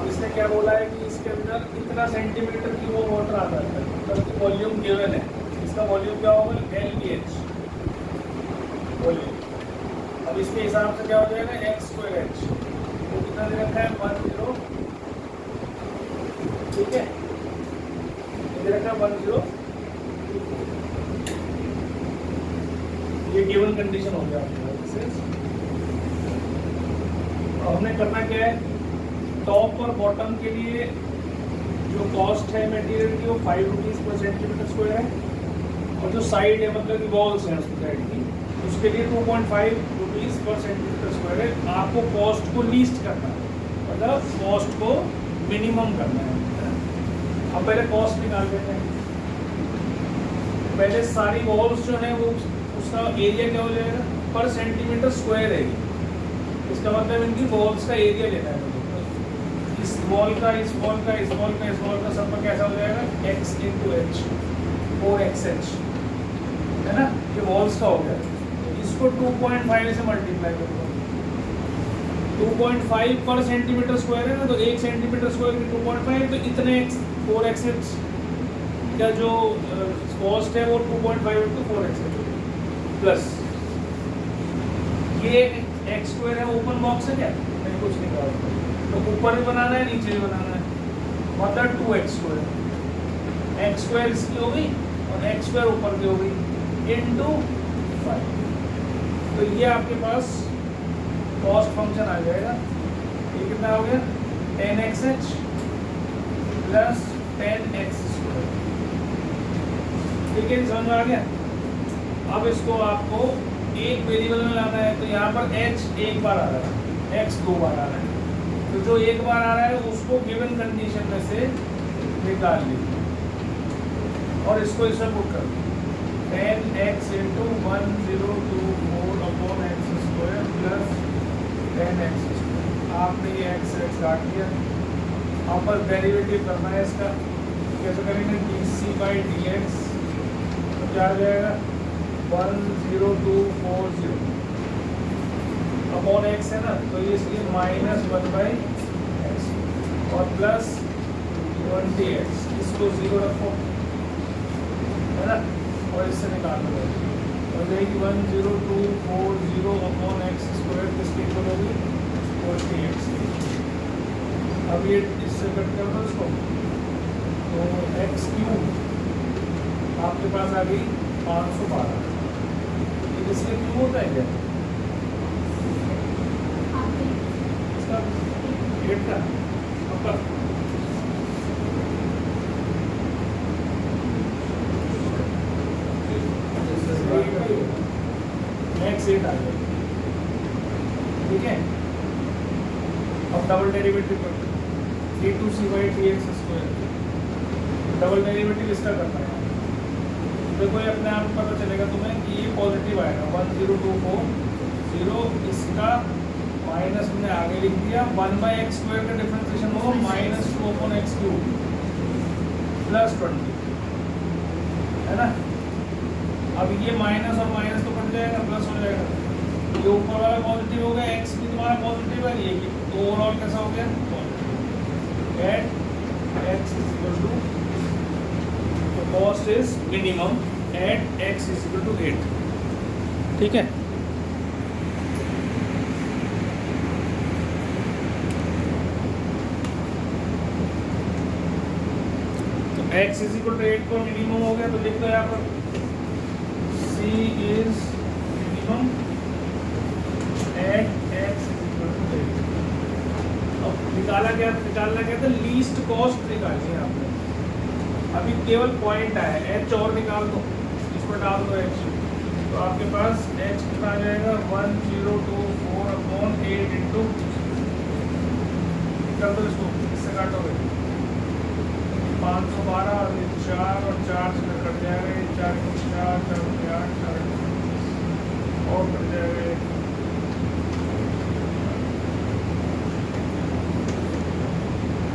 अब इसने क्या बोला है कि इसके अंदर इतना सेंटीमीटर की वो वाटर आता है, मतलब कि वॉल्यूम गिवन है, इसका वॉल्यूम क्या होगा LBH वॉल्यूम। अब इसके हिसाब से क्या हो जाएगा x²h, वो कितना दे रखा है 10, ठीक है, दे रखा है 10, ये गिवन कंडीशन हो गया। हमने करना क्या है, टॉप और बॉटम के लिए जो कॉस्ट है मटेरियल की वो 5 रुपीज़ पर सेंटीमीटर स्क्वायर है, और जो साइड है मतलब कि वॉल्स हैं उसकी साइड की, उसके लिए 2.5 रुपीज़ पर सेंटीमीटर स्क्वायर है। आपको कॉस्ट को लीस्ट करना है, मतलब कॉस्ट को मिनिमम करना है। अब पहले कॉस्ट निकाल देते हैं। पहले सारी वॉल्स जो है वो उसका एरिया क्या हो जाएगा पर सेंटीमीटर स्क्वायर है, इसका मतलब इनकी वॉल्स का एरिया लेना है मुझे। इस वॉल का, इस वॉल का, इस वॉल का, इस वॉल का सब पर कैसा हो जाएगा x × h 4xh, है ना, ये वॉल्स का हो गया। इसको 2.5 से मल्टीप्लाई करो, 2.5 पर सेंटीमीटर स्क्वायर है ना, तो 1 सेंटीमीटर स्क्वायर की 2.5, तो इतने 4xh का जो कॉस्ट है वो 2.5 × 4xh प्लस ये x² है, ओपन बॉक्स है क्या, नहीं कुछ नहीं कहा, तो ऊपर भी बनाना है नीचे भी बनाना है, मतलब 2x², x² इसकी हो गई और x² ऊपर की हो गई इनटू 5। तो ये आपके पास कॉस्ट फंक्शन आ जाएगा। ये कितना हो गया 10xh प्लस 10x², ठीक है, समझ में आ गया। अब इसको आपको एक वेरिएबल में लाना है, तो यहाँ पर h एक बार आ रहा है, x 2 बार आ रहा है, तो जो एक बार आ रहा है उसको गिवन कंडीशन में से निकाल लीजिए और इसको इसमें पुट कर दीजिए 10x × 1024 x² प्लस 10x²। आपने ये x काट दिया, अब बस डेरिवेटिव करना है इसका। कैसे करेंगे, dc/dx तो क्या आ जाएगा 10240 अपॉन x है ना, तो ये इसलिए -1/x और प्लस 20x, इसको 0 रखो, है ना, और इससे निकाल दो, और जाएगी 10240 अपॉन x² किसकी इक्वल होगी 40x। अब ये इससे कट कर दो इसको, तो x³ आपके पास आ गई 512। इसलिए क्यों होता है क्या इसका गेट का ऊपर नेक्स्ट सेट आ गया, ठीक है। अब डबल डेरिवेटिव करते हैं 3/2c/dx², डबल डेरिवेटिव इसका करना है। देखो ये अपने आप पता चलेगा तुम्हें कि ये पॉजिटिव आएगा 102440, इसका माइनस मैंने आगे लिख दिया 1/x² का डिफरेंशिएशन होगा -2/x³ प्लस 20, है ना। अब ये माइनस और माइनस तो कट जाएगा, प्लस हो जाएगा, ये ऊपर वाला पॉजिटिव हो गया, x भी तुम्हारा पॉजिटिव है, ये तो ओवरऑल कैसा हो गया at x = cost is minimum at x = 8, ठीक है। तो x = 8 को मिनिमम हो गया, तो लिख दो यहाँ पर c is minimum at x = 8। अब निकालना क्या था, लीस्ट कॉस्ट निकालनी है आपने। अभी केवल पॉइंट आया है, h और निकाल दो, इस पर डाल दो h, तो आपके पास h कितना आ जाएगा 1024/8 इंटू कर दो इसको, इससे काटोगे 512 और 4 और 4 से कट जाएगा, 4 × 4 4 × 8 4 और कट जाएगा,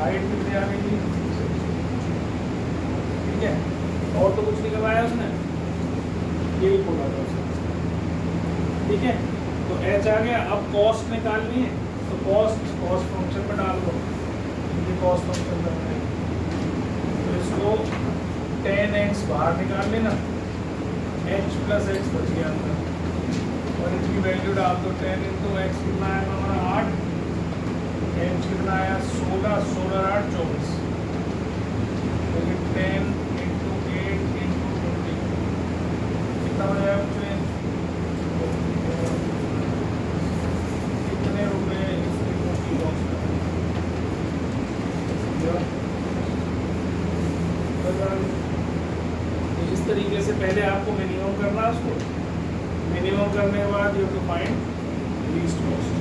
हाइट कितनी आ गई, ठीक है। और तो कुछ नहीं करवाया उसने, यही बोला था उसने, ठीक है। तो h आ गया। अब कॉस्ट निकालनी है, तो कॉस्ट फंक्शन में डाल दो, ये कॉस फंक्शन बन रहा है, तो इसको tan x बाहर निकाल लेना, h प्लस एक्स बच गया अंदर, और इसकी वैल्यू डाल दो। 10 इंटू एक्स कितना आएगा हमारा 8, h कितना आया 16, 16 8 24, तो ये 10 इंटू 8 इंटू 20 कितना हो जाएगा मुझे, कितने रुपए इसकी मोटी बॉक्स में। तो इस तरीके से पहले आपको मिनिमम करना है उसको, मिनिमम करने के बाद you have to find least cost.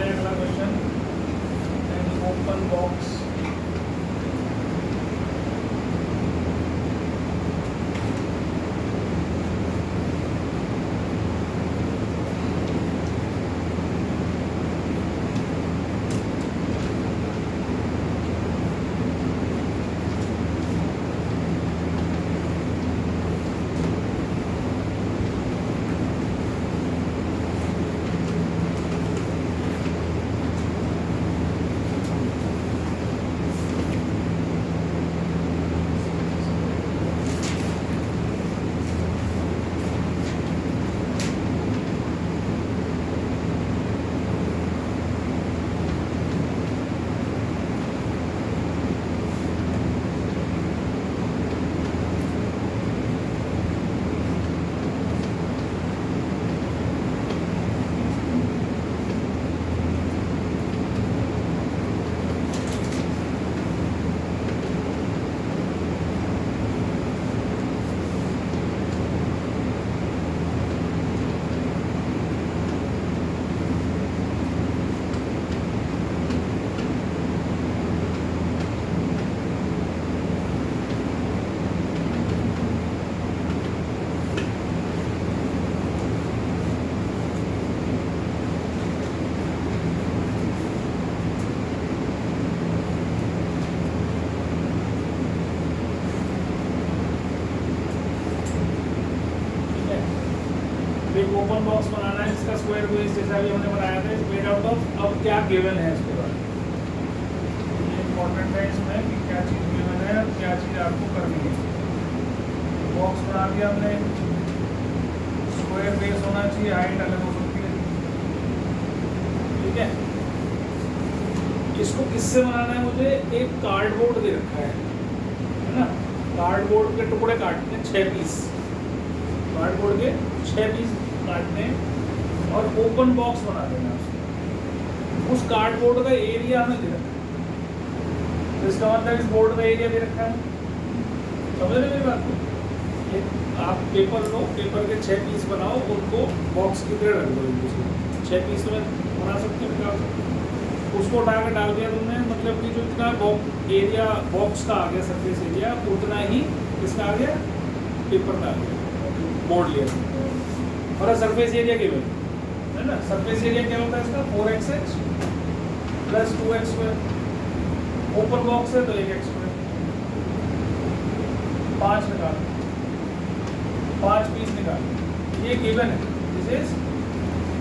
अगला क्वेश्चन, एन ओपन बॉक्स एक ओपन बॉक्स बनाना है जिसका स्क्वायर बेस जैसा भी हमने बनाया था, मेड आउट ऑफ, अब क्या गिवन है इसके बाद, ये इम्पोर्टेंट है इसमें कि क्या चीज़ गिवन है और क्या चीज़ आपको करनी है। बॉक्स बना दिया हमने, स्क्वायर बेस होना चाहिए, हाइट अलग हो सकती है, ठीक है। इसको किससे बनाना है मुझे, एक कार्डबोर्ड दे रखा है ना, कार्डबोर्ड के टुकड़े काटने 6 पीस, कार्डबोर्ड के 6 पीस काटने और ओपन बॉक्स बना देना उसको। उस कार्डबोर्ड का एरिया हमें दे रखा है, तो इसका मतलब इस बोर्ड का एरिया दे रखा है, समझ रहे मेरी बात को। आप पेपर लो, पेपर के 6 पीस बनाओ, उनको बॉक्स की तरह रख दो, 6 पीस में बना सकते हो, निकाल सकते हो। उसको उठा के डाल दिया तुमने, मतलब कि जो इतना एरिया बॉक्स का आ गया, सरफेस एरिया, उतना ही इसका आ गया, पेपर का आ गया, बोर्ड लिया और सरफेस एरिया गिवन है ना। सरफेस एरिया क्या होता है इसका 4xh plus 2x², open box है तो 1x², 5 निकालो, 5 पीस निकालो, ये गिवन है, दिस इज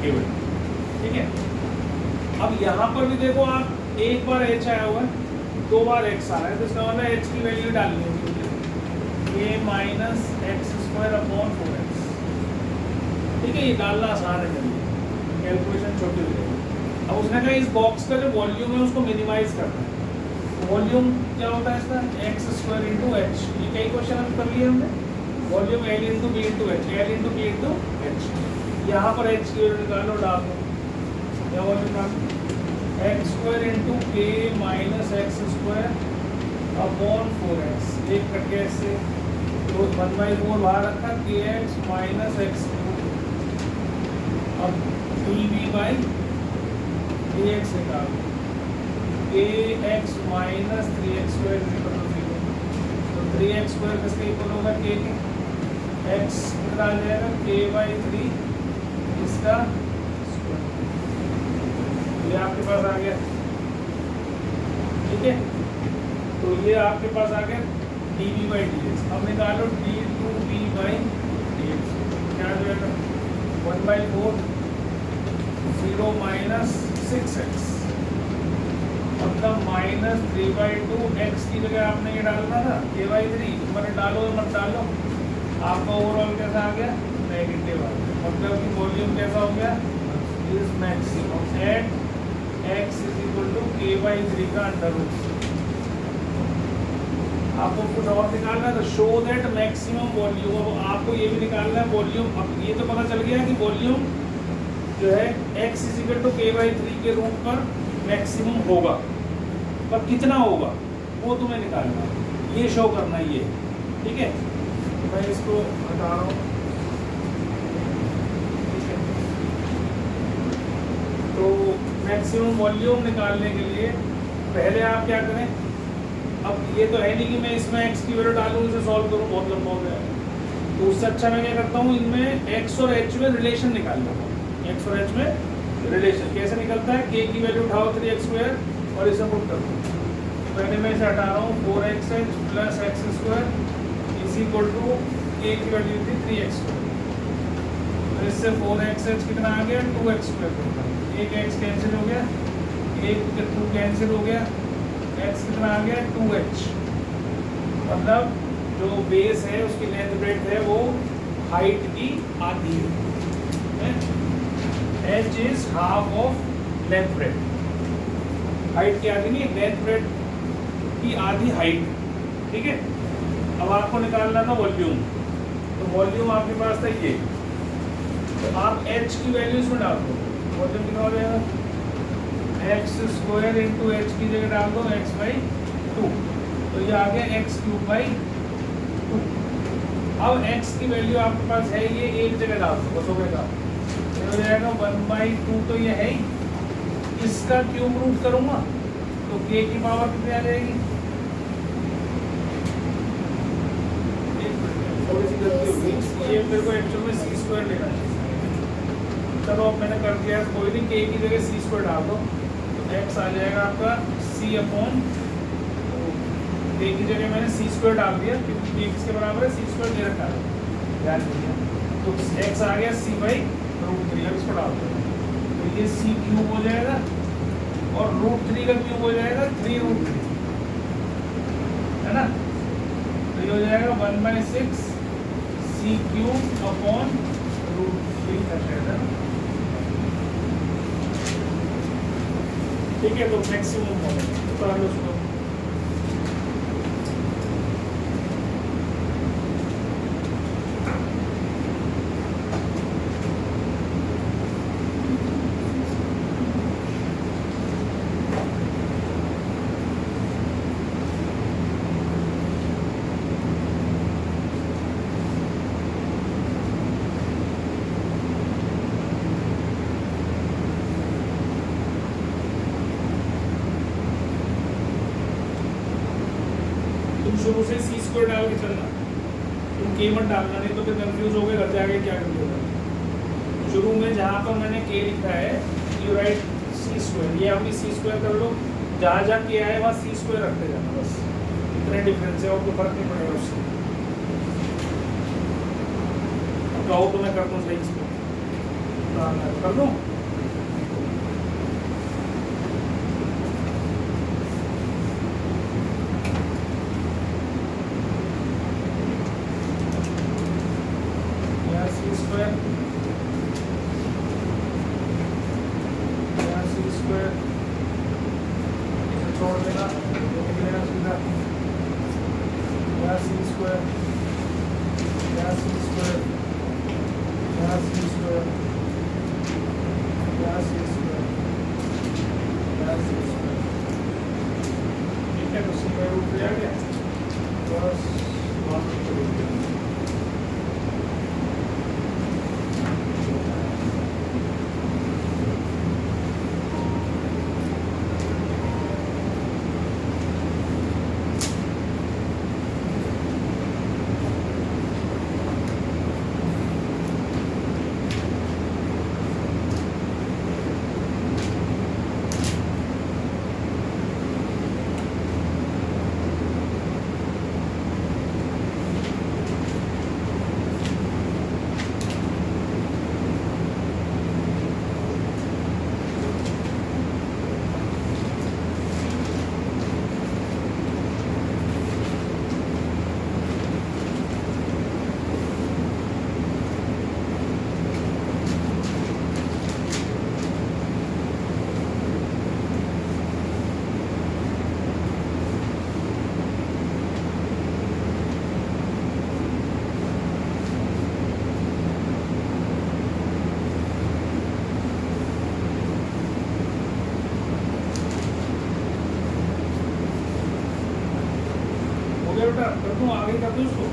गिवन। ठीक है, अब यहाँ पर भी देखो आप एक बार h आया हुआ है, 2 बार x आ रहा है, तो इसका मतलब h की वैल्यू डालनी होगी a माइनस x²/4x। ठीक है, ये डालना आसान है, जल्दी कैलकुलेशन छोटी हो जाएगी। अब उसने कहा इस बॉक्स का जो वॉल्यूम है उसको मिनिमाइज करना है। वॉल्यूम क्या होता है इसका, x² इंटू एच। ये कई क्वेश्चन हम कर लिए हमने, volume L into B into H, L into B into H. यहाँ पर h की वैल्यू निकालो, डाल दो, क्या वॉल्यूम डाल, x² इंटू के माइनस x²/4x, एक कट गया इससे, तो 1/4 बाहर रखा, kx माइनस x², अब dv/dx निकालो, kx minus 3x² equal to 0, तो 3x² किसके इक्वल होगा, k के, x निकाल जाएगा k/3 इसका स्क्वायर, ये आपके पास आ गया। ठीक है, तो ये आपके पास आ गया dv/dx। अब निकालो d2v/dx, क्या आ जाएगा, 1/4, 0 माइनस 6x, मतलब माइनस 3/2, x की जगह आपने ये डालना था k/3, मैंने डालो मत डालो, आपका ओवरऑल कैसा आ गया, नेगेटिव आ गया, मतलब कि वॉल्यूम कैसा हो गया, is maximum at x is equal to k/3 का अंडर रूट। आपको कुछ और निकालना है तो शो दैट मैक्सिमम वॉल्यूम, अब आपको ये भी निकालना है वॉल्यूम। अब ये तो पता चल गया कि वॉल्यूम जो है x is equal to k/3 के रूट पर मैक्सिमम होगा, पर कितना होगा वो तुम्हें निकालना है, ये शो करना है ये। ठीक है, तो मैं इसको हटा रहा हूँ। ठीक है, तो मैक्सिमम वॉल्यूम निकालने के लिए पहले आप क्या करें, अब ये तो है नहीं कि मैं इसमें x की वैल्यू डालूँ, इसे सॉल्व करूँ, बहुत लंबा हो गया, तो उससे अच्छा मैं क्या करता हूँ, इनमें x और h में रिलेशन निकाल लेता हूँ। x और h में रिलेशन कैसे निकलता है, k की वैल्यू उठाओ 3x² और इसे पुट कर दो, पहले मैं इसे हटा रहा हूँ, 4xh plus x² is equal to k की वैल्यू थी 3x², तो इससे 4xh कितना आ गया, 2x², एक x कैंसिल हो गया, एक 2 कैंसिल हो गया, x कितना आ गया, 2h, मतलब जो बेस है उसकी लेंथ ब्रेड्थ है वो हाइट की आधी है, h is half of length breadth, height की आधी नहीं, लेंथ ब्रेड्थ की आधी हाइट। ठीक है, अब आपको निकालना था वॉल्यूम, तो वॉल्यूम आपके पास था ये, तो आप h की वैल्यू इसमें डाल दो, वॉल्यूम कितना हो जाएगा, x² इंटू एच की जगह डाल दो x/2, तो ये आ गया x³/2। अब x की वैल्यू आपके पास है, ये एक जगह डाल दो, बस हो गया, ये हो जाएगा 1/2, तो ये है ही, इसका क्यूब रूट करूंगा तो k की पावर कितनी आ जाएगी, थोड़ी सी गलती होगी, ये मेरे को एक्चुअल में c² लेना है। चलो अब मैंने कर दिया, कोई नहीं, k की जगह c² डाल दो, x आ जाएगा आपका c/, k की जगह मैंने c² डाल दिया क्योंकि k किसके बराबर है, c² दे रखा है, ध्यान दीजिए, तो x आ गया c/√3, अब इसको डाल दो, तो ये c³ हो जाएगा और √3 का क्यूब हो जाएगा 3√3, है ना, तो ये हो जाएगा 1/6 c³/√3 का शेयर है। ठीक है, तो मैक्सिमम हो गया, तो हम उसको शुरू से c² डाल के चलना, तुम k मत डालना, नहीं तो फिर कंफ्यूज हो गए, घर जाके क्या कंफ्यूज होगा। शुरू में जहाँ पर मैंने k लिखा है, you right c² C square, ये अभी सी स्क्वायर कर लो, जहाँ जहाँ किया है वहाँ सी स्क्वायर रखते जाना, बस इतने डिफरेंस है और कोई फर्क नहीं पड़ेगा उससे। कहो तो मैं कर दूँ सही इसको, कर दूँ। सी स्क्वायर, सी स्क्वायर छोड़ देना, निकलेगा सीधा सी स्क्वायर, सी स्क्वायर, सी स्क्वायर, सी स्क्वायर, सी स्क्वायर। ठीक है, तो स्क्वायर रूट ले आ गया, बस बात करेंगे। बेटा कर दूं, आगे कर दूं इसको।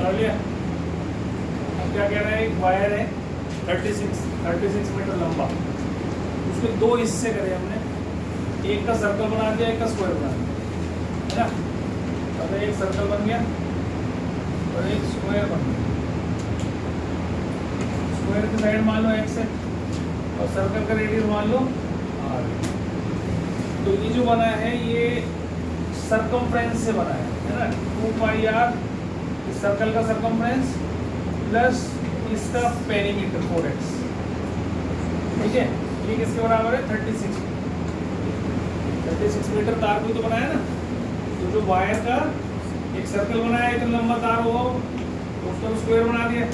अब क्या कह रहे हैं, एक वायर है 36 मीटर लंबा, उसके दो हिस्से करे हमने, एक का सर्कल बना दिया, एक का स्क्वायर बना दिया, है ना। अब एक सर्कल बन गया और एक स्क्वायर बन गया। स्क्वायर की साइड मान लो x है और सर्कल का रेडियस मान लो r। तो ये जो बना है ये सरकमफ्रेंस से बना है ना, 2 पाई r सर्कल का सरकमफ्रेंस प्लस इसका पेरीमीटर 4x, ठीक है। ये किसके बराबर है? 36 मीटर तार को तो बनाया ना। तो जो वायर का एक सर्कल बनाया, इतना लंबा तार होगा, उसका तो स्क्वायर बना दिया,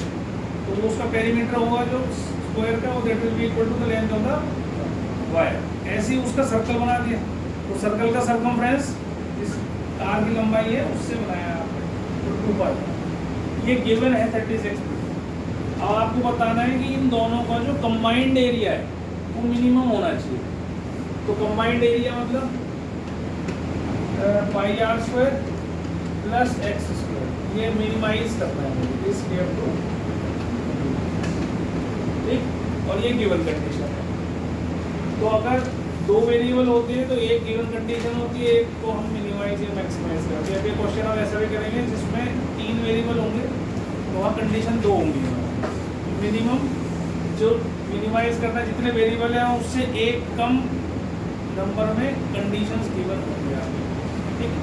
तो वो उसका पेरीमीटर होगा जो स्क्वायर का, वो that will be equal to the length of the wire. ऐसे ही उसका सर्कल बना दिया, तो सर्कल का सरकमफ्रेंस इस तार की लंबाई है उससे बनाया आपने, 2 पाई। ये गिवन है 36। अब आपको बताना है कि इन दोनों का जो कंबाइंड एरिया है वो मिनिमम होना चाहिए। तो कंबाइंड एरिया मतलब pi R square plus X square, ये मिनिमाइज करना है मुझे, इसलिए तो ठीक। और ये गिवन कंडीशन है। तो अगर दो वेरिएबल होते हैं तो एक गिवन कंडीशन होती है, एक को हम मिनिमाइज या मैक्सिमाइज करते हैं। अब ये क्वेश्चन हम ऐसा भी करेंगे जिसमें 3 वेरिएबल होंगे, तो वहाँ कंडीशन 2 होंगी। मिनिमम जो मिनिमाइज करना जितने वेरिएबल हैं उससे एक कम नंबर में कंडीशंस गिवन होंगे, ठीक।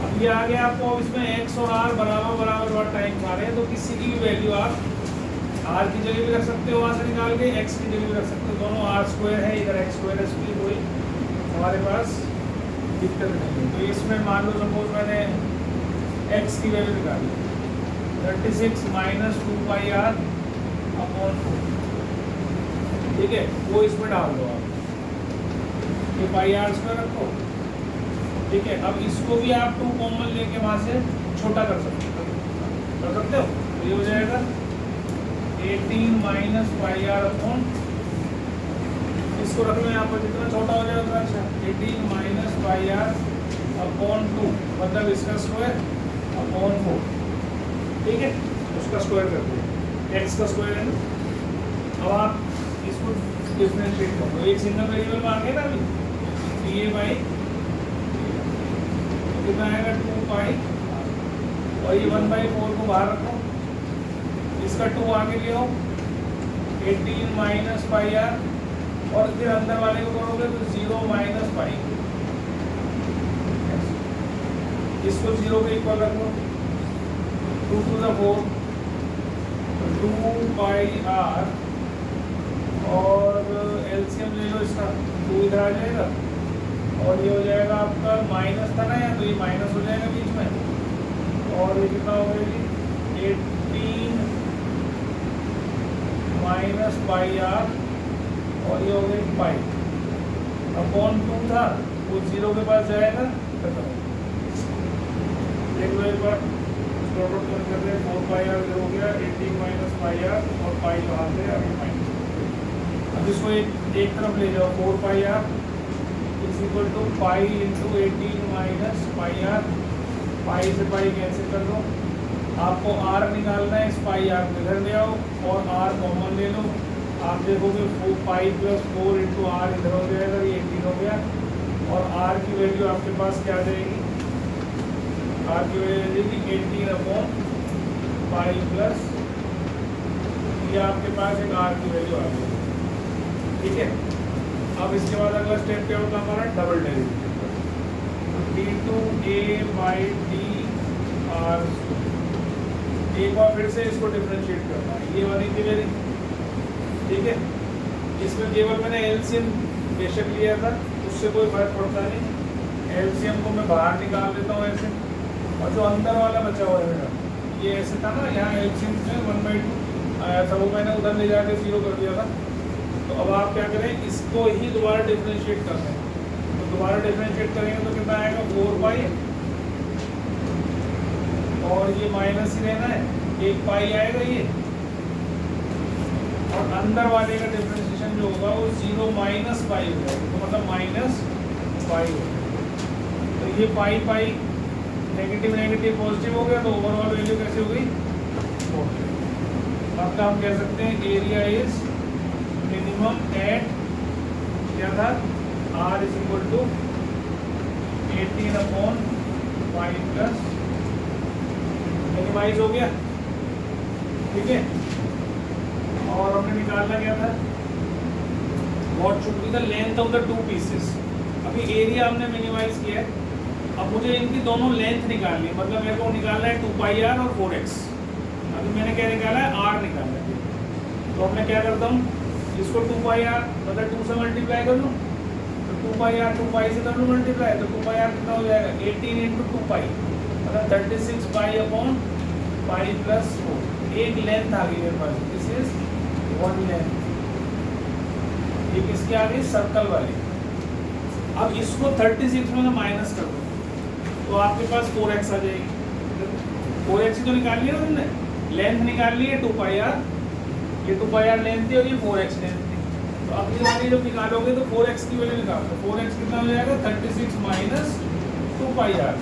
अब ये आ गया आपको, इसमें x और r बराबर टाइम आ रहे हैं, तो किसी की भी वैल्यू आप r की जगह भी रख सकते हो, वहाँ से निकाल के x की जगह भी रख सकते हो। दोनों r स्क्वायर है, इधर x स्क्वायर है, इसकी कोई हमारे पास दिक्कत नहीं है। तो इसमें मान लो सपोज मैंने x की वैल्यू निकाली 36 माइनस 2 पाई r अपॉन 4, ठीक है, वो इसमें डाल दो आप, ये पाई आर स्क्वायर रखो, ठीक है। अब इसको भी आप 2 कॉमन लेके वहाँ से छोटा कर सकते हो। तो ये हो जाएगा 18 माइनस पाई आर अपॉन, इसको रख लो यहाँ पर, जितना छोटा हो जाएगा उतना अच्छा। 18 माइनस पाई आर अपॉन 2 मतलब इसका स्क्वायर अपॉन 4, ठीक है। उसका स्क्वायर कर दिया, x का स्क्वायर है ना। अब आप इसको डिफरेंशिएट कर दो, एक सिंगल वेरिएबल में आ गया ना अभी, तो ये बाई कितना आएगा 2 पाई, और ये 1/4 को बाहर रखो, इसका 2 आगे ले आओ, 18 माइनस पाई आर, और फिर अंदर वाले को करोगे तो 0 माइनस पाई, इसको 0 के इक्वल रखो, 2 to the 4 2 पाई आर, और एलसीएम ले लो इसका, 2 इधर आ जाएगा, और ये हो जाएगा आपका माइनस था ना यहाँ, तो ये माइनस हो जाएगा बीच में, और ये कितना हो गया 18 माइनस पाई आर, और ये हो गई पाई अपॉन 2 था, वो 0 के पास जाएगा, खत्म। देख लो एक बार, कर रहे हैं 4 पाई आर हो गया, 18 माइनस पाई आर, और पाई कहाँ से अभी माइनस। अब इसको एक तरफ ले जाओ, 4 pi R is equal to pi into 18 minus pi R, pi से पाई कैंसिल कर दो। आपको r निकालना है, इस पाई आर को इधर ले आओ और r कॉमन ले लो। आप देखोगे 4 पाई प्लस 4 इंटू आर इधर हो जाएगा, ये 18 हो गया, और r की वैल्यू आपके पास क्या आ जाएगी, r की वैल्यू 18 अपॉन पाई प्लस, ये आपके पास एक r की वैल्यू आ गई, ठीक है। अब इसके बाद अगला स्टेप क्या होता है हमारा, double derivative, d2a by D R. एक बार फिर से इसको डिफरेंशिएट करना है, ये वाली थी मेरी, ठीक है। इसमें केवल मैंने एलसीएम बेशक लिया था, उससे कोई फर्क पड़ता नहीं, एलसीएम को मैं बाहर निकाल देता हूँ ऐसे, और जो अंदर वाला बचा हुआ है मेरा, ये ऐसे था ना, यहाँ एलसीएम में 1/2 आया था, वो मैंने उधर ले जाके 0 कर दिया था। तो अब आप क्या करें, इसको ही दोबारा डिफरेंशिएट करना है, तो दोबारा डिफरेंशिएट करेंगे तो कितना आएगा 4 पाई, और ये माइनस ही रहना है, 1 पाई आएगा ये, और अंदर वाले का डिफरेंशिएशन जो होगा वो 0 माइनस पाई हो जाएगा, तो मतलब माइनस पाई हो जाएगा। तो ये पाई पाई नेगेटिव नेगेटिव पॉजिटिव हो गया, तो ओवरऑल वैल्यू कैसे हो गई 4। मतलब हम कह सकते हैं एरिया इज मिनिमम एट क्या था r is equal to 18/5 plus minimise हो गया, ठीक है। और हमने निकालना क्या था, what should be the length of the two pieces. अभी एरिया हमने मिनिमाइज किया है, अब मुझे इनकी दोनों लेंथ निकालनी है, मतलब मेरे को निकालना है 2πr और 4x। अभी मैंने क्या निकाला है, r निकालना है। तो अब मैं क्या करता हूँ, इसको 2πr मतलब 2 से मल्टीप्लाई कर लूँ, तो 2πr 2π से कर लूँ मल्टीप्लाई, तो 2πr कितना हो जाएगा 18 × 2π मतलब 36π/5 + 4। एक लेंथ आ गई मेरे पास, दिस इज वन लेंथ। ये किसकी आ गई, सर्कल वाली। अब इसको 36 में माइनस कर दो तो आपके पास 4x आ जाएगी। 4x ही तो निकाल लिया ना तुमने, लेंथ निकाल ली है 2πr, ये 2πr लेंथ थी और ये 4x लेंथ थी। तो अगली वाली जब निकालोगे तो 4x की वैल्यू निकालो, तो 4x कितना हो जाएगा 36 - 2πr।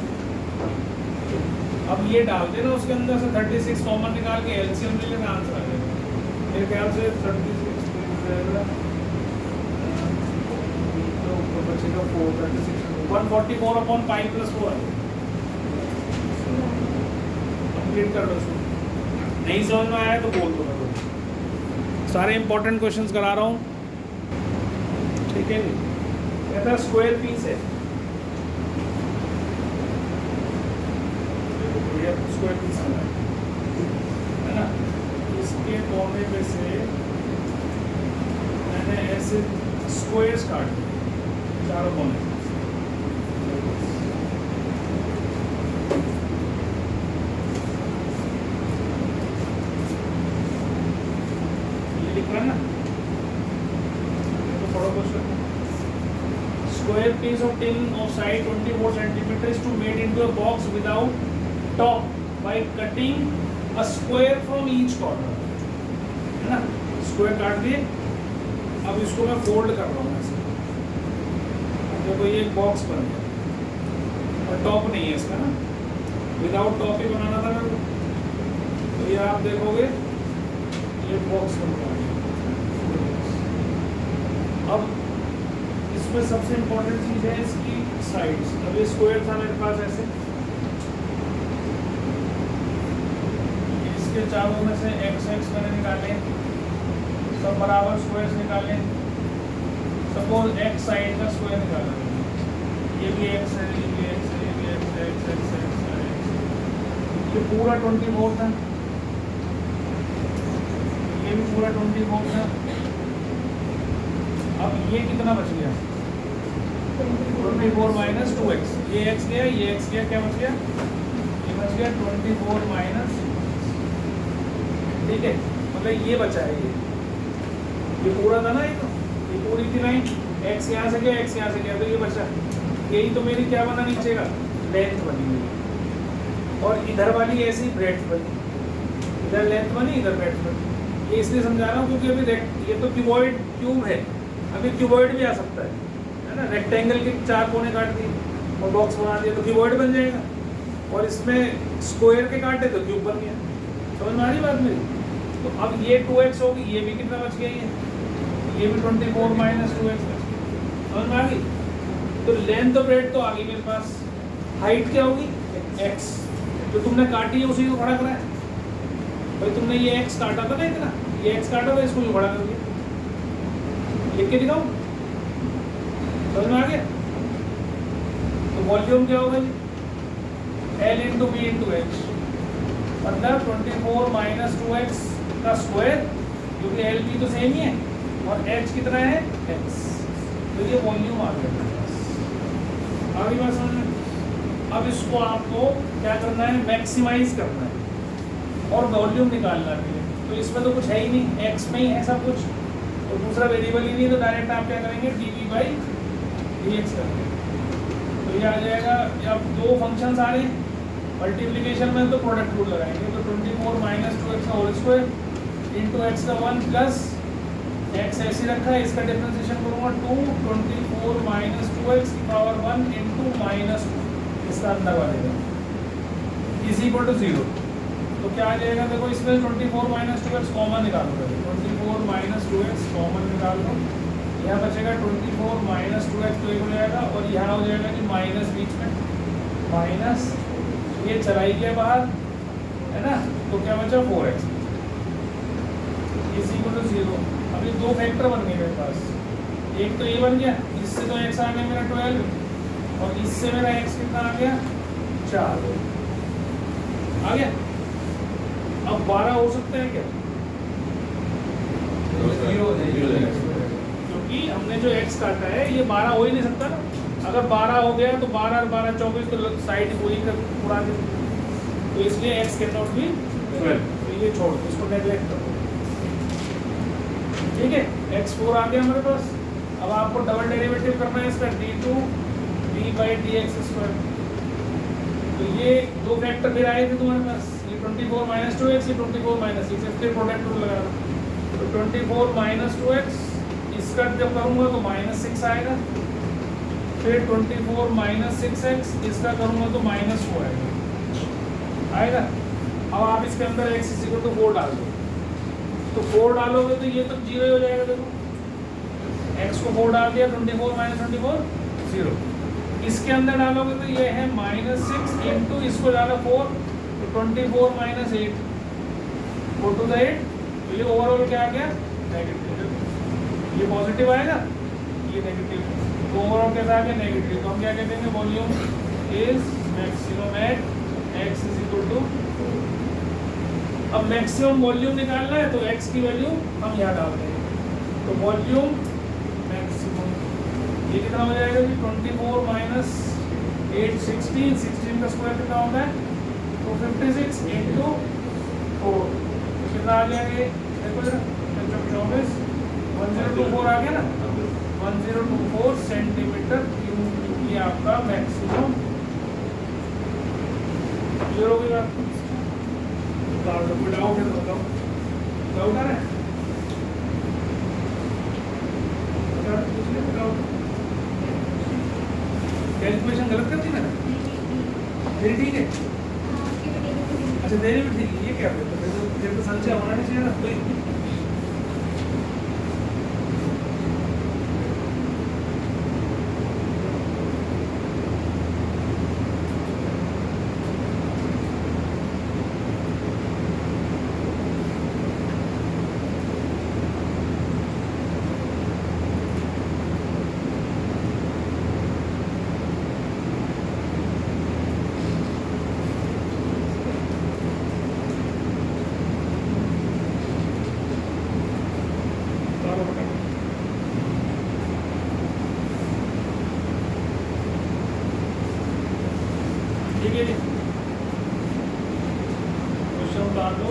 अब ये डाल देना उसके अंदर से 36 कॉमन निकाल के एलसीएम ले लेना, आंसर आ जाएगा। मेरे ख्याल से 36 बचेगा 4, 36 144/5 + 4 कंप्लीट कर दो इसको। नहीं समझ में आया तो बोल दो, मैं सारे इंपॉर्टेंट क्वेश्चंस करा रहा हूँ, ठीक है। कहता है स्क्वायर पीस है, स्क्वायर पीस है ना, इसके कोने में से मैंने ऐसे स्क्वायर्स काट दिए चारों कोने। Square piece of tin of side 24 cm is to made into a box without top by cutting a square from each corner, है ना। स्क्वायर काट दिए, अब इसको मैं फोल्ड कर रहा हूँ ऐसे, देखो ये एक बॉक्स बन गया और टॉप नहीं है इसका ना, विदाउट टॉप ही बनाना था मेरे को। तो ये आप देखोगे ये बॉक्स बन गया। अब इसमें सबसे इम्पोर्टेंट चीज़ है इसकी साइड्स। अब ये स्क्वायर था मेरे पास ऐसे, इसके चारों में से x मैंने निकाले, सब बराबर स्क्वायर्स निकाले। सपोज x साइड का स्क्वायर निकाला, ये भी x है, ये भी x है, ये भी x है, x ये पूरा 24 था, ये भी पूरा 24 था। अब ये कितना बच गया 24 - 2x, ये x गया, ये x गया, क्या बच गया, ये बच गया 24 - ठीक है, मतलब ये बचा है, ये पूरा था ना, ये पूरी थी लाइन, x यहाँ से गया, x यहाँ से गया, तो ये बचा। यही तो मेरी क्या बना नीचे का, लेंथ बनी हुई, और इधर वाली ऐसी ब्रेड्थ बनी, इधर लेंथ बनी, इधर ब्रेड्थ बनी। ये इसलिए समझा रहा हूँ क्योंकि अभी ये तो क्यूबॉइड क्यूब है, अभी क्यूबॉइड भी आ सकता है ना। रेक्टेंगल के 4 कोने काट दिए और बॉक्स बना दिया तो क्यूबॉइड बन जाएगा, और इसमें स्क्वायर के काटे तो क्यूब बन गया। समझ में आ रही बात मेरी। तो अब ये 2x होगी, ये भी कितना बच गया, ये भी 24 - 2x बच गया। समझ में आ गई। तो लेंथ और ब्रेड्थ तो आ गई मेरे पास, हाइट क्या होगी x, जो तुमने काटी है उसी को खड़ा करा है भाई। तुमने ये x काटा था ना, इतना ये x काटा था, इसको भी खड़ा कर दिया। लिख के दिखाऊं, समझ में आ गया। तो वॉल्यूम क्या होगा जी, L × V × H, मतलब 24 - 2x का स्क्वायर, क्योंकि L भी तो सेम ही है, और H कितना है x, तो ये वॉल्यूम आ गया मेरे पास। आगे बात समझ में। अब इसको आपको क्या करना है, मैक्सिमाइज करना है और वॉल्यूम निकालना है। तो इसमें तो कुछ है ही नहीं, x में ही है सब कुछ, तो दूसरा वेरिएबल ही नहीं, तो डायरेक्ट आप क्या करेंगे dv/dx करेंगे। तो ये आ जाएगा, अब 2 फंक्शंस आ रहे हैं, मल्टीप्लिकेशन में तो प्रोडक्ट रूल लगाएंगे, तो 24 - 2x का होल स्क्वायर इंटू x का 1 प्लस x ऐसे रखा है, इसका डिफरेंशिएशन करूँगा 2 24 - 2x की पावर 1 इंटू -2, इसका अंदर वाले का इज इक्वल टू 0। तो तो क्या आ जाएगा, देखो इसमें 24 माइनस 2x कॉमन निकालो, 24 माइनस 2x कॉमन निकाल लो, यहाँ बचेगा 24 माइनस 2x तो एक हो जाएगा, और यहाँ हो जाएगा कि माइनस बीच में, माइनस ये चला ही गया बाहर, है ना, तो क्या बचा 4x इज इक्वल टू 0। अभी दो फैक्टर बन गए मेरे पास, एक तो ये बन गया, इससे तो x आ गया मेरा 12, और इससे मेरा x कितना आ गया 4 आ गया। अब 12 हो सकते हैं क्या, क्योंकि हमने जो x काटा है ये 12 हो ही नहीं सकता ना, अगर 12 हो गया तो 12 और 12 24 तो साइड पूरी कर उड़ा दे, तो इसलिए x कैन नॉट बी 12, तो ये छोड़ दो, इसको नेग्लेक्ट करो, ठीक है। x4 आ गया हमारे पास। अब आपको डबल डेरिवेटिव करना है इसका d2 d/dx², तो ये दो फैक्टर फिर आए थे तुम्हारे पास, ये 24 माइनस 2x, ये 24 माइनस 6, फिर प्रोडक्ट रूल लगा दो, तो 24 माइनस 2x इसका जब करूँगा तो माइनस 6 आएगा, फिर 24 माइनस 6x इसका करूँगा तो माइनस 4 आएगा। अब आप इसके अंदर x इक्वल टू 4 डाल दो, तो 4 डालोगे तो ये तो 0 हो जाएगा, देखो x को 4 डाल दिया, 24 माइनस 24 0, इसके अंदर डालोगे तो ये है -6 इंटू इसको डालो 4, तो 24 माइनस 8 4 टू द 8, तो ये ओवरऑल क्या आ गया नेगेटिव, ये पॉजिटिव आएगा ये नेगेटिव, तो ओवरऑल कैसा आ गया नेगेटिव, तो हम क्या कहते हैं volume is maximum at x is equal to, अब मैक्सिमम वॉल्यूम निकालना है तो x की वैल्यू हम यहाँ डाल देंगे, तो वॉल्यूम मैक्सिमम ये कितना हो जाएगा कि 24 माइनस 8 16 का स्क्वायर कितना होता है, तो 56 इंटू 4 कितना आ गया, ये देखो जरा 24 1024 आ गया ना, 1024 सेंटीमीटर क्यूब, ये आपका मैक्सिमम क्लियर हो गया। कोई डाउट है तो बताओ, डाउट आ रहा है, कैलकुलेशन गलत कर दी मैंने, फिर ठीक है, अच्छा देरी भी ठीक है, ये क्या फिर तो संचय होना नहीं चाहिए ना, ठीक है जी, क्वेश्चन डाल दो।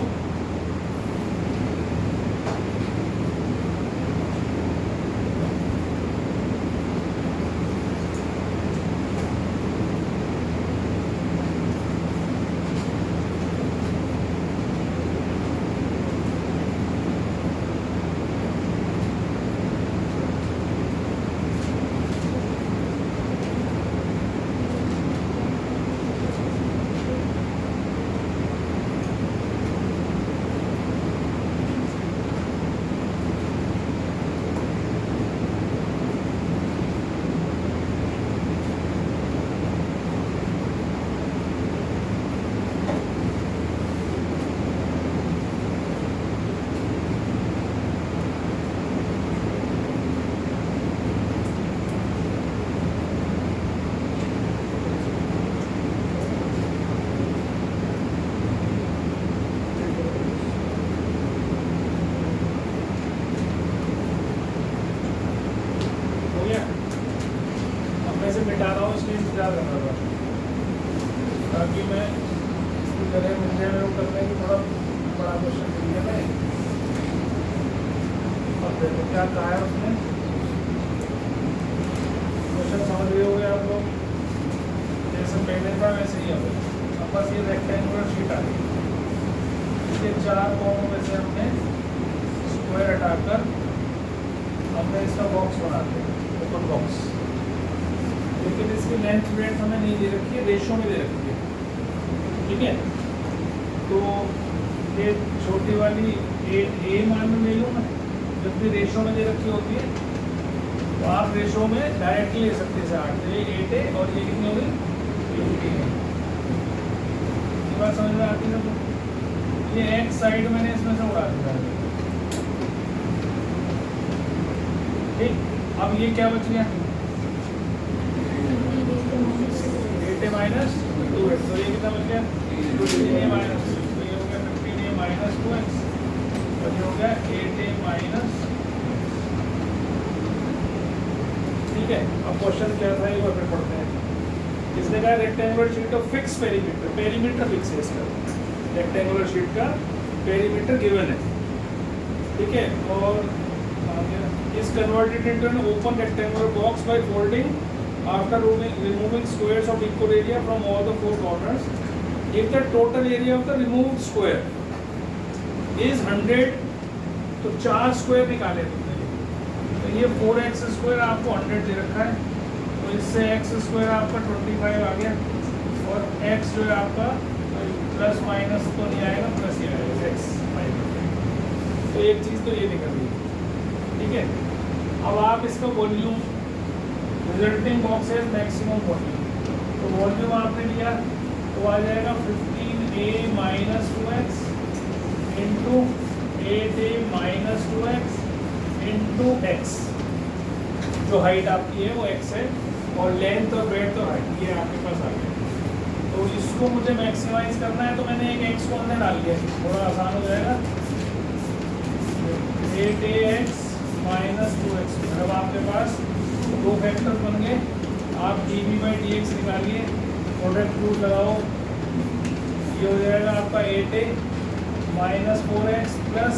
मिटा रहा हूँ इसलिए इंतजार कर रहा था, ताकि मैं इसकी तरह मिल जाए मेरे को करने की, थोड़ा बड़ा क्वेश्चन दे दिया मैं। अब देखो क्या कहा है उसने, क्वेश्चन समझ गए होंगे आप लोग, जैसे पहले था वैसे ही अब बस ये रेक्टेंगुलर शीट आ गई, इसके 4 कोणों में से हमने स्क्वायर हटाकर हमने इसका बॉक्स बना दिया, ओपन बॉक्स, लेकिन इसकी लेंथ ब्रेड्थ हमें नहीं दे रखी है, रेशो में दे रखी है, ठीक है। तो ये छोटी वाली 8a मान में ले लूँ मैं, जब भी रेशो में दे रखी होती है तो आप रेशो में डायरेक्टली ले सकते हैं 8, तो ये 8a और ये कितनी होगी 15। ये बात समझ में आती है? तो ये x साइड मैंने इसमें से उड़ा दिया। ठीक, अब ये क्या बच गया 8a माइनस 2x, तो ये कितना बच गया 15a माइनस, तो ये हो गया 15a माइनस 2x और ये हो गया 8a माइनस। ठीक है, अब क्वेश्चन क्या था ये फिर पढ़ते हैं। इसने कहा rectangular sheet of fix perimeter, perimeter fix है इसका, रेक्टेंगुलर शीट का पेरीमीटर गिवन है। ठीक है, और is converted into an open rectangular box by folding after removing squares of equal area from all the four corners. If the total area of the removed square is 100, तो 4 square निकाले तो ये 4x square आपको 100 दे रखा है, तो इससे x square आपका 25 आ गया और x जो है आपका प्लस माइनस तो नहीं आएगा, प्लस ही आएगा x माइनस। तो एक चीज़ तो ये निकल गई। ठीक है, अब आप इसका वॉल्यूम रिजल्टिंग बॉक्स है मैक्सिमम वॉल्यूम, तो वॉल्यूम आपने लिया तो आ जाएगा 15a minus 2x into 8a minus 2x into x। जो हाइट आपकी है वो x है और लेंथ और ब्रेड्थ और हाइट ये आपके पास आ गया। तो इसको मुझे मैक्सिमाइज करना है तो मैंने एक x को अंदर डाल दिया, थोड़ा आसान हो जाएगा। 8ax माइनस 2x, मतलब आपके पास दो फैक्टर बन गए। आप dv/dx निकालिए, प्रोडक्ट रूल लगाओ, ये हो जाएगा आपका 8a minus 4x plus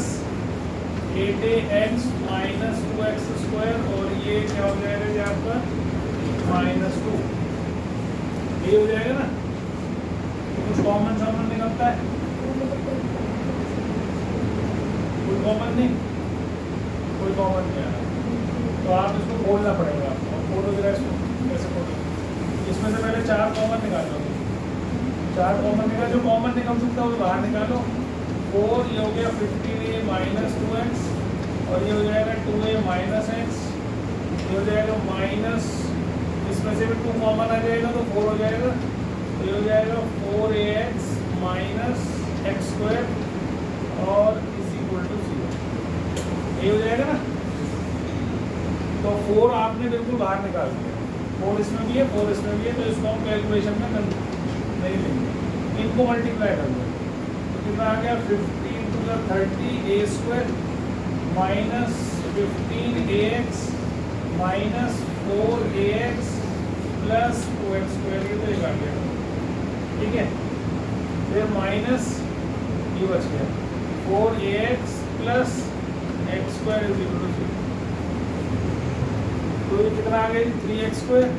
8ax minus 2x square और ये क्या हो जाएगा जी आपका -2। ये हो जाएगा ना, तो कुछ कॉमन निकलता है, कोई कॉमन नहीं, कोई कॉमन नहीं आ रहा, तो आप इसको खोलना पड़ेगा आपको। और खोलोगे इसको कैसे खोलोगे, इसमें से पहले 4 कॉमन निकालो, 4 कॉमन निकाल, जो कॉमन निकल सकता है वो बाहर निकालो। 4 ये हो गया 15a माइनस 2x और ये हो जाएगा 2a माइनस x, ये हो जाएगा माइनस, इसमें से भी 2 कॉमन आ जाएगा तो 4 हो जाएगा, तो ये हो जाएगा 4ax माइनस x स्क्वायर और इज इक्वल टू 0। ये हो जाएगा ना, तो 4 आपने बिल्कुल बाहर निकाल दिया, 4 इसमें भी है 4 इसमें भी है, तो इसको हम कैलकुलेशन में नहीं लेंगे, इनको मल्टीप्लाई कर दो तो कितना आ गया 15 to the 30 a square minus 15ax minus 4ax plus 2x square, ये तो एक आ गया। ठीक है, फिर माइनस ये बच गया 4ax plus x square is equal to 0। तो ये कितना आ गया 3x स्क्वायर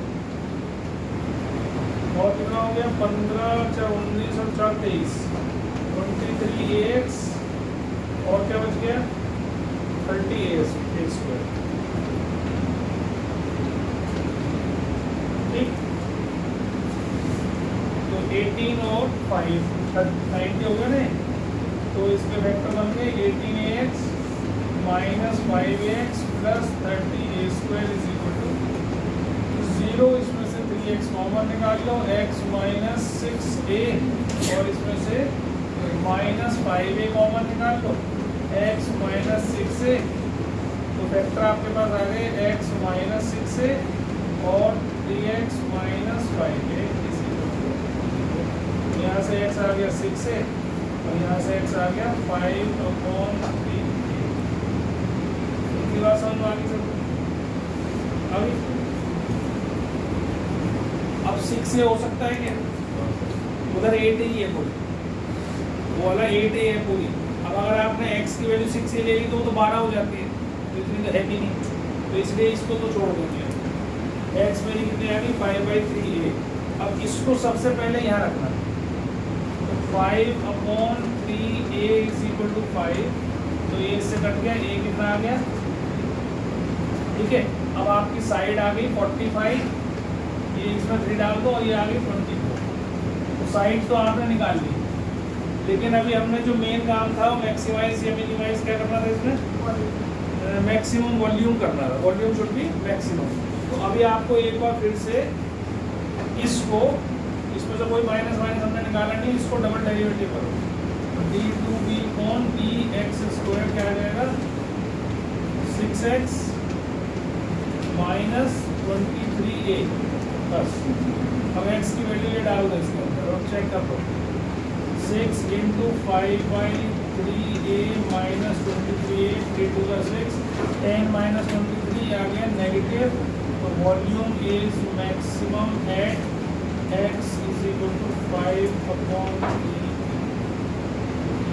और कितना हो गया 15 4 19 और 4 23 23ax और क्या बच गया 30ax स्क्वायर। ठीक, तो 18 और 5 90 हो गया ना, तो इसके वेक्टर बन गए 18ax minus 5ax plus 30a square is equal to 0। इसमें से 3x कॉमन निकाल लो, x माइनस 6a और इसमें से माइनस 5a कॉमन निकाल लो, x माइनस 6a, तो फैक्टर आपके पास आ गए x माइनस 6a और 3x माइनस 5a। यहाँ से x आ गया 6a और यहाँ से x आ गया 5/3। इतनी बात समझ में आ गई सब? अभी अब 6a हो सकता है क्या, उधर 8a ही है पूरी, वो वाला 8a है पूरी। अब अगर आपने x की वैल्यू 6a ले ली तो वो तो 12 हो जाती है, तो इतनी तो है भी नहीं, तो इसलिए इसको तो छोड़ देंगे। x मेरी कितनी आ गई 5/3a। अब इसको सबसे पहले यहाँ रखना, तो 5/3a इज इक्वल टू 5, तो ये इससे कट गया, a कितना आ गया। ठीक है, अब आपकी साइड आ गई 45, ये इसमें 3 डाल दो और ये आ गई 24, तो साइड तो आपने निकाल ली, लेकिन अभी हमने जो मेन काम था वो मैक्सिमाइज या मिनिमाइज क्या करना था इसमें, मैक्सिमम वॉल्यूम करना था, वॉल्यूम शुड बी मैक्सिमम। तो अभी आपको एक बार फिर से इसको, इसमें से कोई माइनस माइनस हमने निकाला नहीं, इसको डबल डेरिवेटिव करो, D two B on D X square क्या आ जाएगा 6x माइनस 23a बस। अब x की वैल्यू ये डाल दो इसके अंदर और चेक कर लो, 6 into 5/3a minus 23a, 3 to 6, 10 minus 23 आ गया नेगेटिव। तो volume is maximum at x is equal to 5/3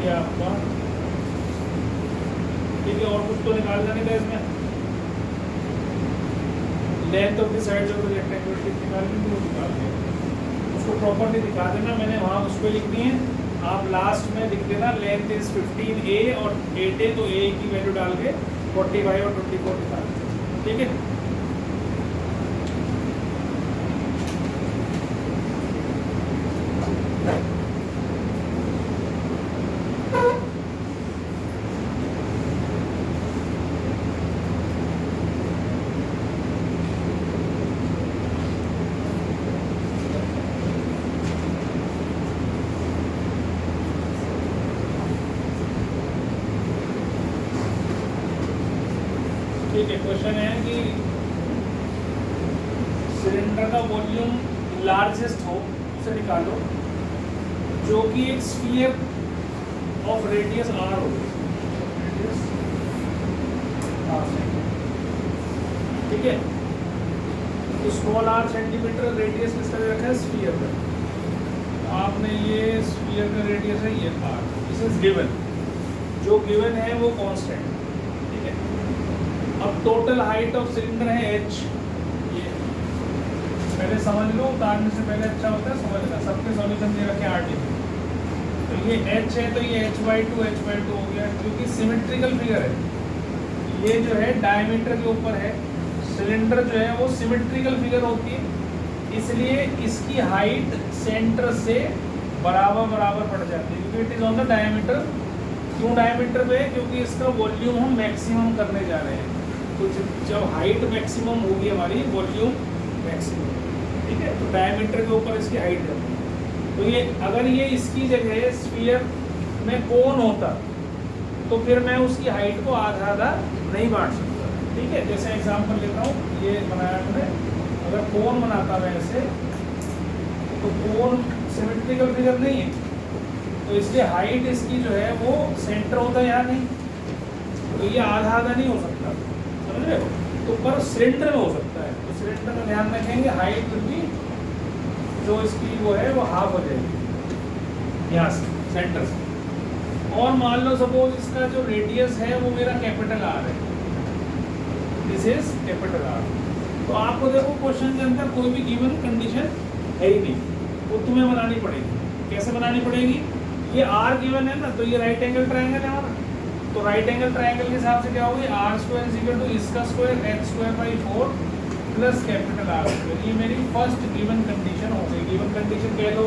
ये आपका। ठीक है, और कुछ तो निकाल जाने का इसमें, length of the sides of the rectangle कितनी निकालनी है वो निकाल दें, उसको प्रॉपर्ली दिखा देना, मैंने वहाँ उसको लिख दी है, आप लास्ट में लिख देना लेंथ इज 15a और 8a, तो a की वैल्यू डाल के 45 और 24 निकाल दें। ठीक है, ठीक है। क्वेश्चन है कि सिलेंडर का वॉल्यूम लार्जेस्ट हो उसे निकालो जो कि एक स्फीयर ऑफ रेडियस r हो, रेडियस r। ठीक है, तो स्मॉल r सेंटीमीटर, रेडियस किसका दे रखा है स्फीयर का। आपने ये स्फीयर का रेडियस है ये r, दिस इज गिवन, जो गिवन है वो कांस्टेंट। ठीक है, अब टोटल हाइट ऑफ सिलेंडर है h, ये पहले समझ लो, उतारने से पहले अच्छा होता है समझना, सबके सॉल्यूशन दे रखे RT। तो ये h है तो ये h/2 हो गया, क्योंकि सिमेट्रिकल फिगर है। ये जो है डायमीटर के ऊपर है, सिलेंडर जो है वो सिमेट्रिकल फिगर होती है, इसलिए इसकी हाइट सेंटर से बराबर बराबर पड़ जाती है, क्योंकि it is on the diameter. क्यों डायमीटर पे? क्योंकि इसका वॉल्यूम हम मैक्सिमम करने जा रहे हैं, तो जब हाइट मैक्सिमम होगी हमारी, वॉल्यूम मैक्सिमम। ठीक है, तो डायमीटर के ऊपर इसकी हाइट है। तो ये अगर ये इसकी जगह स्फीयर में कोन होता तो फिर मैं उसकी हाइट को आधा आधा नहीं बांट सकता। ठीक है, जैसे एग्जांपल लेता हूँ, ये बनाया मैंने, अगर कोन बनाता मैं ऐसे, तो कोन सिमेट्रिकल फिगर नहीं है, तो इसलिए हाइट इसकी जो है वो सेंटर होता है यहाँ नहीं, तो ये आधा आधा नहीं हो सकता, समझ रहे हो? तो पर सिलेंडर में हो सकता है, तो सिलेंडर का ध्यान रखेंगे, हाइट भी जो इसकी वो है वो हाफ हो जाएगी यहाँ से, सेंटर से। और मान लो सपोज इसका जो रेडियस है वो मेरा कैपिटल R है, दिस इज कैपिटल R। तो आपको देखो क्वेश्चन के अंदर कोई भी गिवन कंडीशन है ही नहीं, वो तुम्हें बनानी पड़ेगी। कैसे बनानी पड़ेगी? ये R गिवन है ना, तो ये राइट एंगल ट्राइंगल है हमारा, तो राइट एंगल ट्राइंगल के हिसाब से क्या होगी, r² = इसका square h²/4 plus capital R square. ये मेरी फर्स्ट गिवन कंडीशन हो गई। गिवन कंडीशन कह लो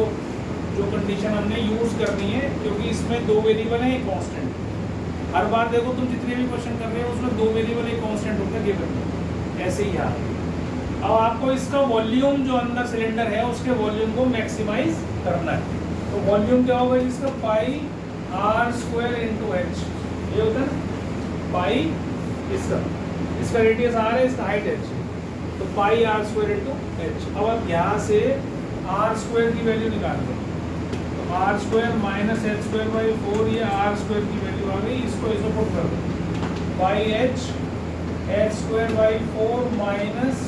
जो कंडीशन हमने यूज करनी है, क्योंकि इसमें दो वेरिएबल है, एक कांस्टेंट। हर बार देखो तुम जितने भी क्वेश्चन कर रहे हो उसमें दो वेरिएबल एक कांस्टेंट होता है गिवन, ऐसे ही यहाँ। अब आपको इसका वॉल्यूम जो अंदर सिलेंडर है उसके वॉल्यूम को मैक्सिमाइज करना है, तो वॉल्यूम क्या होगा इसका, पाई r² × h, ये होता है ना पाई, इसका रेडियस r है, इसका हाइट h, तो पाई r² × h। अब आप यहाँ से r² की वैल्यू निकाल दो, तो r² माइनस h²/4, ये r² की वैल्यू आ गई, इसको इसको पुट कर दो, पाई h h²/4 माइनस,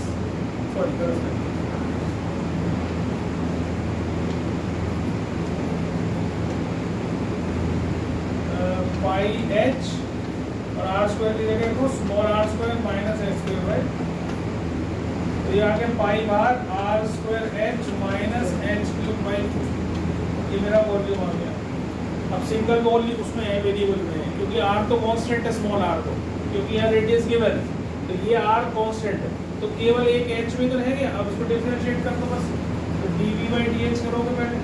सॉरी करो पाई h और r² की जगह देखो स्मॉल r² माइनस h²/, तो ये आगे पाई बार r²h माइनस h³/2, ये मेरा वॉल्यूम आ गया। अब सिंगल वॉल्यूम उसमें है, वेरिएबल में है, क्योंकि r तो कांस्टेंट है, स्मॉल r तो, क्योंकि यहाँ रेडियस गिवन है, तो ये r कांस्टेंट है, तो केवल एक h में तो रह गया। अब इसको डिफरेंशिएट कर दो बस, तो dv/dx करोगे पहले,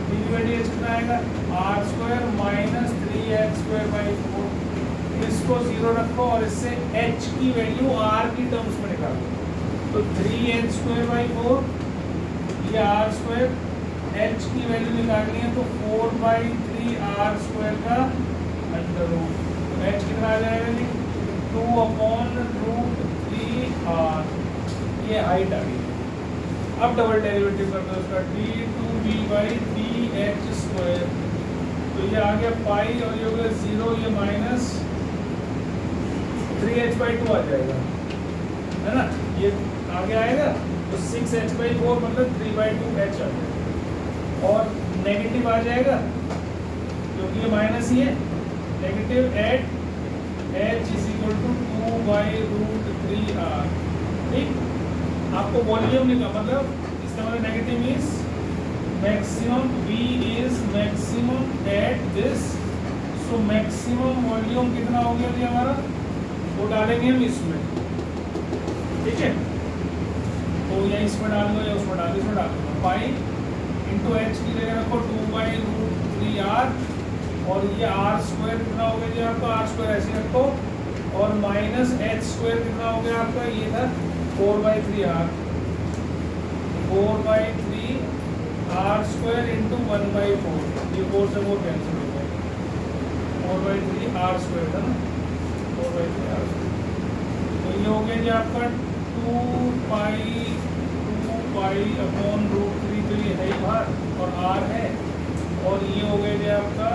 dh कितना आएगा r square minus 3h square by 4। इसको 0 रखो और इससे h की वैल्यू r की टर्म्स में निकालो। तो 3h स्क्वायर बाई 4 ये r स्क्वायर, h की वैल्यू निकालनी है तो 4 बाई 3 r स्क्वायर का अंडर रूट। तो h कितना आ जाएगा जी 2/√3r, ये हाइट आ गई। अब डबल डेरिवेटिव कर दो उसका d2b बाई dh स्क्वायर, तो ये आ गया पाई और ये हो गया 0, ये माइनस 3h बाई 2 आ जाएगा, है ना, ये आगे आएगा तो 6h बाई 4 मतलब 3/2h आ जाएगा। और नेगेटिव आ जाएगा क्योंकि ये माइनस ही है, negative at h is equal to 2/√3r। ठीक, आपको वॉल्यूम निकाल, मतलब इसका मतलब negative means maximum v is maximum at this. So maximum volume कितना हो गया जी हमारा, वो डालेंगे हम इसमें, ठीक है। तो या इसमें डाल दो या उसमें डाल दो, इसमें डाल दो। पाई इंटू एच की जगह रखो 2/√3r, और ये r स्क्वायर कितना हो गया जी आपका, r स्क्वायर ऐसे रखो, और माइनस h स्क्वायर कितना हो गया आपका, ये था 4/3r, 4/3r स्क्वायर इंटू 1/4, ये 4 से 4 कैंसिल हो गया, 4/3r स्क्वायर था ना, 4/3r स्क्वायर। तो ये हो गया जी आपका 2पाई/√3, तो ये है बाहर और r है, और ये हो गया जी आपका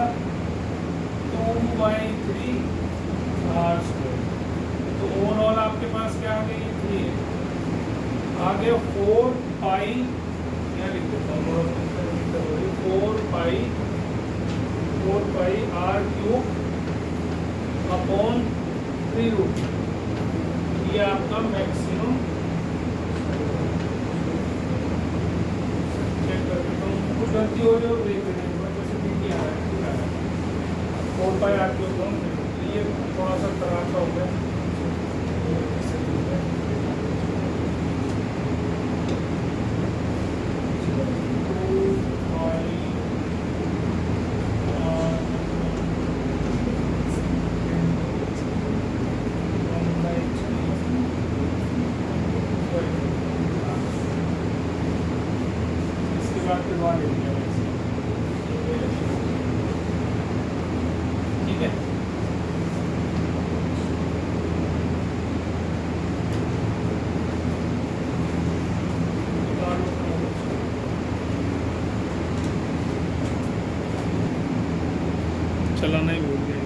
2/3r स्क्वायर। तो ओवरऑल आपके पास क्या आ गई, 3 है। आगे 4पाई, यहाँ लिख देता हूँ, 4पाई r³ अपॉन 3√, ये आपका मैक्सिमम। चेक कर देता हूँ, कुछ गलती हो जाए देख लेते हैं, जैसे ठीक आ रहा है। 4पाई r³, ये थोड़ा सा खराब सा हो गया। ठीक है, चलाना ही भूल गए।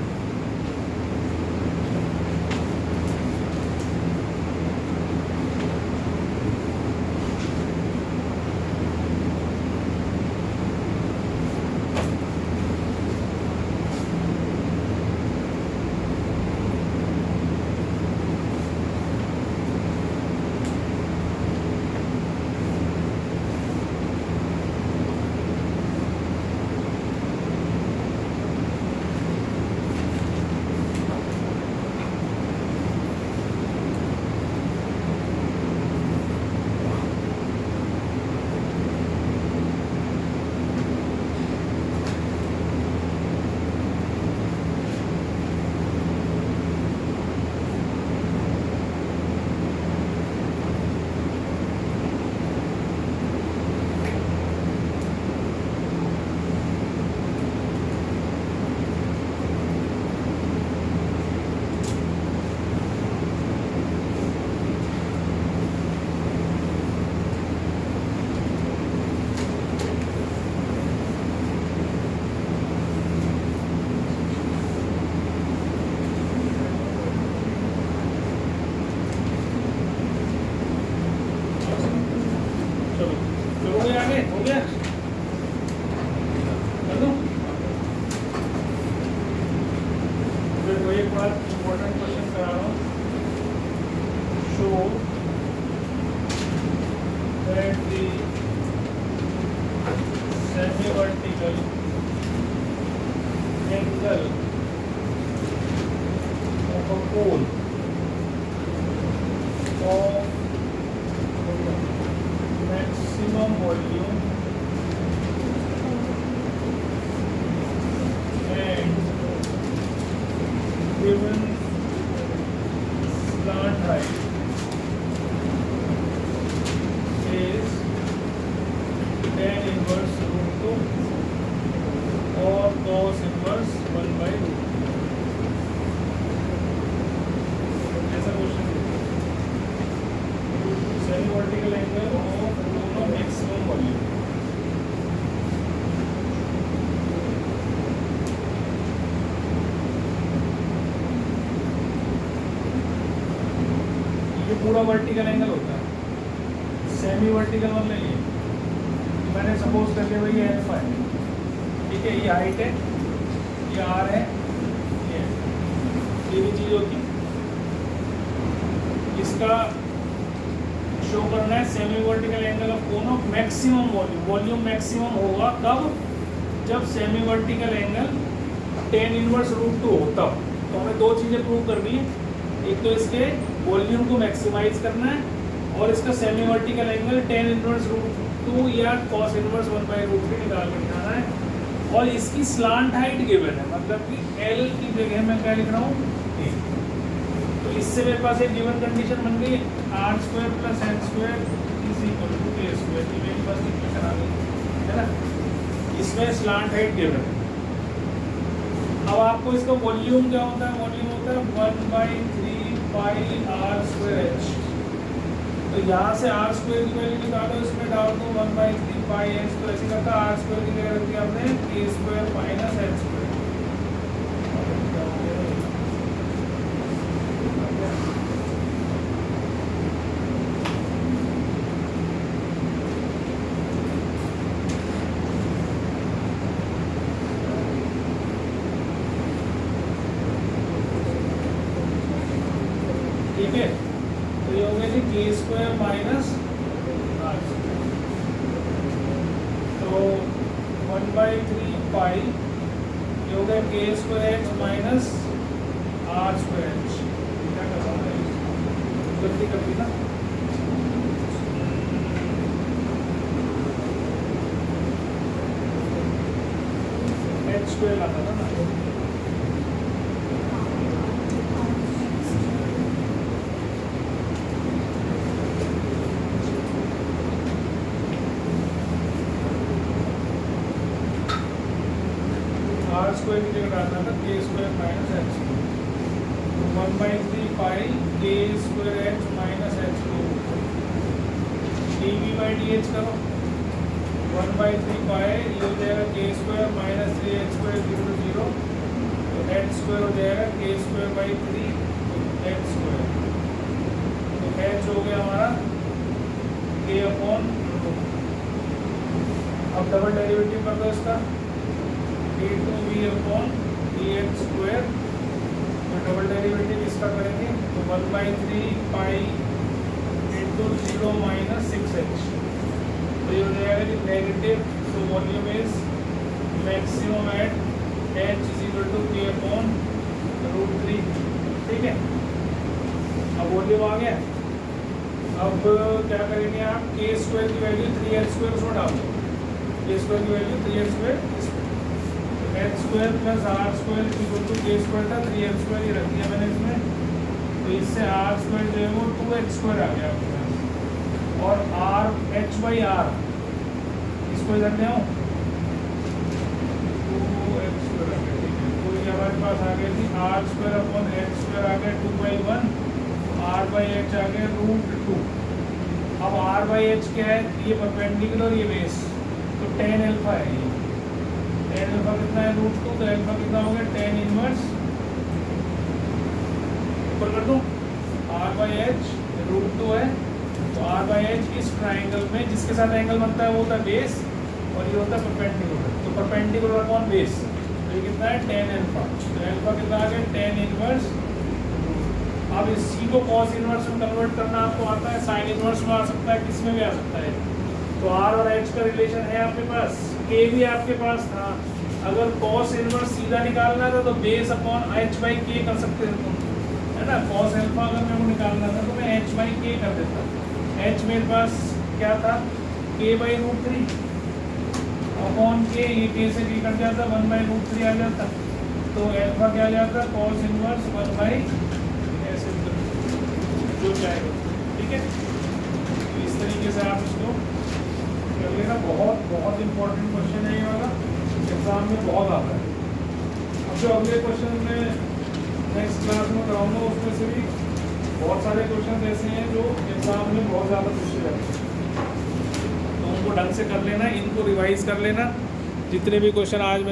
semi-vertical angle of a pole of maximum volume slant height is tan inverse root 2 और cos inverse 1/√2. ऐसा question semi vertical angle of दोनों मैक्सिमम वॉल्यूम. ये पूरा वर्टिकल एंगल होता है. सेमी वर्टिकल मतलब ये मैंने सपोज कर लिया भाई ये अल्फा है, ठीक है, ये हाइट है, ये आर है, ये भी चीज़ होती है. इसका शो करना है semi vertical angle of cone of maximum volume. Volume maximum होगा कब? जब semi vertical angle tan inverse root 2 हो तब. तो हमें दो चीज़ें प्रूव करनी है. एक तो इसके वॉल्यूम को मैक्सिमाइज करना है और इसका semi vertical angle tan inverse root 2 या cos इनवर्स 1/√3 निकाल के दिखाना है. और इसकी स्लांट हाइट गिवन है, मतलब कि L की जगह मैं क्या लिख रहा हूँ A. तो इससे मेरे पास एक गिवन कंडीशन बन गई r² + h² = k². की मेरे पास इक्वेशन आ गई है ना. इसमें स्लांट हाइट गिवन है. अब आपको इसका वॉल्यूम क्या होता है? वॉल्यूम होता है 1/3 पाई r²h. तो यहाँ से r² की वैल्यू निकालो, इसमें डाल दो 1/3 पाई h. तो ऐसे करता r² की जगह रख दिया आपने k² - h². ठीक है, तो ये हो गया जी k² - r². तो 1/3 पाई ये हो गया k² h - r²h. क्या कर रहा हूँ गलती कर दी ना. h² आता था ना. r² की जगह डालना था k² - h². 1/3 पाई k² h - h². dv/dh करो. 1/3 पाई ये हो जाएगा k² - 3h² = 0. तो h² हो जाएगा k²/3 h². तो h हो गया हमारा k/2. अब डबल डेरिवेटिव कर दो इसका d2v/dh². तो डबल डेरिवेटिव इसका करेंगे तो 1/3 पाई × 0 - 6h. तो ये हो जाएगा कि negative. So volume is maximum at h = k/√3. ठीक है, अब वॉल्यूम आ गया. अब क्या करेंगे आप k² की वैल्यू 3h² उसमें डाल दो. k² की value 3h². h² + r² = k² था. 3h² ये रख दिया मैंने इसमें. तो इससे r² जो है वो 2h² आ गया आपके पास. और r h/r इसको इधर ले आओ 2h² आ गया. ठीक है, तो ये हमारे पास आ गई थी r²/h² आ गया 2/1. r/h आ गया √2. अब r/h क्या है? ये परपेंडिकुलर, ये बेस. तो tan अल्फा है ये. tan अल्फा कितना है? √2. तो अल्फा कितना हो गया? tan इनवर्स ऊपर कर दूं r/h √2 है. तो r/h इस ट्राइंगल में जिसके साथ एंगल बनता है वो होता है बेस और ये होता है परपेंडिकुलर. तो परपेंडिकुलर अपॉन बेस. तो ये कितना है? tan alpha. तो अल्फा कितना आ गया? tan inverse. अब इसी को cos इनवर्स में कन्वर्ट करना आपको आता है. sin इनवर्स में आ सकता है, किस में भी आ सकता है. तो r और h का रिलेशन है आपके पास. k भी आपके पास था. अगर cos इनवर्स सीधा निकालना था तो बेस अपॉन h/k कर सकते थे तुम, है ना. cos अल्फा अगर मेरे को निकालना था तो मैं h/k कर देता. h मेरे पास क्या था? k/√3 upon k. ये k से k कट जाता, 1/√3 आ जाता. तो अल्फा क्या आ जाता? cos inverse 1/. हो जाएगा। ठीक है, तो इस तरीके से आप इसको कर लेना। बहुत बहुत इंपॉर्टेंट क्वेश्चन है ये वाला, एग्जाम में बहुत आता है। अब जो अगले क्वेश्चन में नेक्स्ट क्लास में कराऊंगा उसमें से भी बहुत सारे क्वेश्चन ऐसे हैं जो एग्जाम में बहुत ज़्यादा पूछे जाते हैं, तो उनको ढंग से कर लेना, इनको रिवाइज कर लेना। जितने भी क्वेश्चन आज मैं